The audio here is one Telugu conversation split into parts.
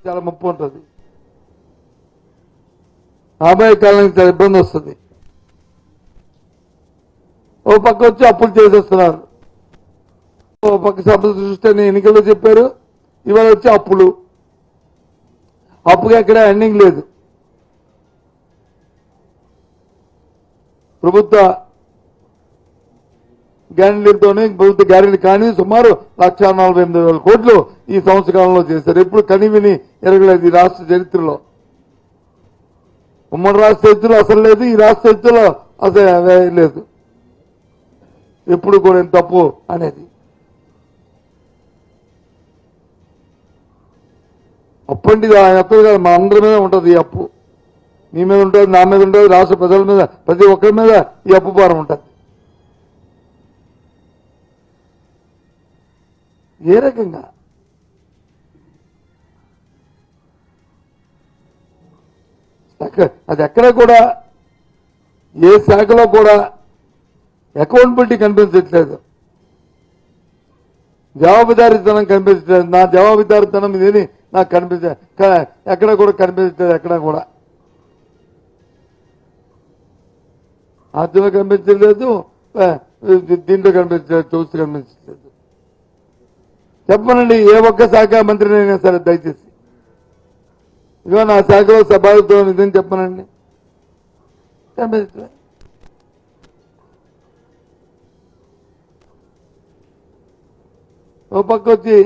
చాలా ముప్పు ఉంటుంది. రాబోయే కాలానికి చాలా ఇబ్బంది వస్తుంది. ఓ పక్క వచ్చి అప్పులు చేసేస్తున్నారు, ఓ పక్క సభ దృష్టి ఎన్నికల్లో చెప్పారు, ఇవాళ వచ్చి అప్పులు. అప్పుకి ఎక్కడ ఎండింగ్ లేదు. ప్రభుత్వ గ్యారెంటీలతోనే ప్రభుత్వ గ్యారెంటీ కానీ సుమారు 1,48,000 కోట్లు ఈ సంవత్సరంలో చేశారు. ఎప్పుడు కనివిని ఎరగలేదు ఈ రాష్ట్ర చరిత్రలో. ఉమ్మడి రాష్ట్ర చరిత్రలో అసలు లేదు, ఈ రాష్ట్ర చరిత్రలో అసలు లేదు. ఎప్పుడు కూడా ఎంత తప్పు అనేది. అప్పు అంటే ఎప్పుడు కాదు, మా అందరి మీద ఉంటుంది ఈ అప్పు. నీ మీద ఉంటుంది, నా మీద ఉంటుంది, రాష్ట్ర ప్రజల మీద, ప్రతి ఒక్కరి మీద ఈ అప్పు భారం ఉంటుంది. ఏ రకంగా అది ఎక్కడ కూడా ఏ శాఖలో కూడా అకౌంటబిలిటీ కనిపించట్లేదు, జవాబుదారీతనం కనిపించట్లేదు. నా జవాబుదారీతనం ఇదేని నాకు ఎక్కడ కూడా కనిపించట్లేదు. ఎక్కడ కూడా ఆర్థికంగా కనిపించలేదు, దీంట్లో కనిపించలేదు, చూసి కనిపించలేదు. చెప్పనండి ఏ ఒక్క శాఖ మంత్రినైనా సరే దయచేసి ఇదిగో నా శాఖలో సభాతో ఇదని చెప్పనండి. కనిపించలేదు. ఓ పక్క వచ్చి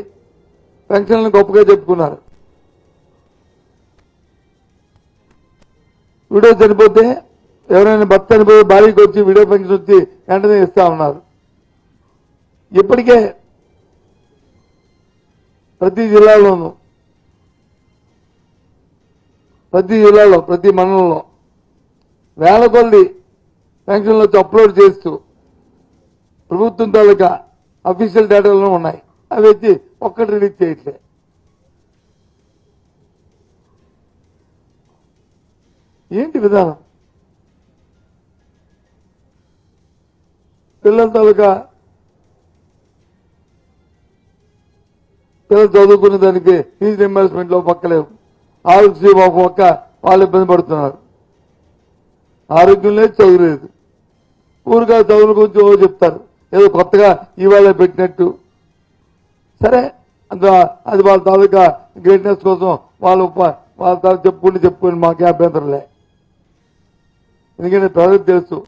పెన్షన్లను గొప్పగా చెప్పుకున్నారు. వీడియో చనిపోతే ఎవరైనా భర్త చనిపోతే భార్యకి వచ్చి వీడియో పెన్షన్ వచ్చి వెంటనే ఇస్తా ఉన్నారు. ఇప్పటికే ప్రతి జిల్లాలో ప్రతి మండలంలో వేల కొద్ది పెన్షన్లు వచ్చి అప్లోడ్ చేస్తూ ప్రభుత్వం తాలూకా అఫీషియల్ డేటాలో ఉన్నాయి. అవి వచ్చి ఒక్కటి రిలీజ్ చేయట్లే. ఏంటి విధానం? పిల్లల తాలూకా పిల్లలు చదువుకునే దానికి ఫీజు రింబర్స్మెంట్ లో పక్కలేవు, ఆరోగ్యశ్రీ ఒక పక్క వాళ్ళు ఇబ్బంది పడుతున్నారు. ఆరోగ్యం లేదు, చదువు లేదు. ఊరుగా చదువుల గురించి చెప్తారు, ఏదో కొత్తగా ఇవాళ పెట్టినట్టు. సరే, అది వాళ్ళ తాలూకా గ్రేట్నెస్ కోసం వాళ్ళ తాలూకా చెప్పుకుని మాకే అభ్యంతరం లే. ఎందుకంటే ప్రజలకు తెలుసు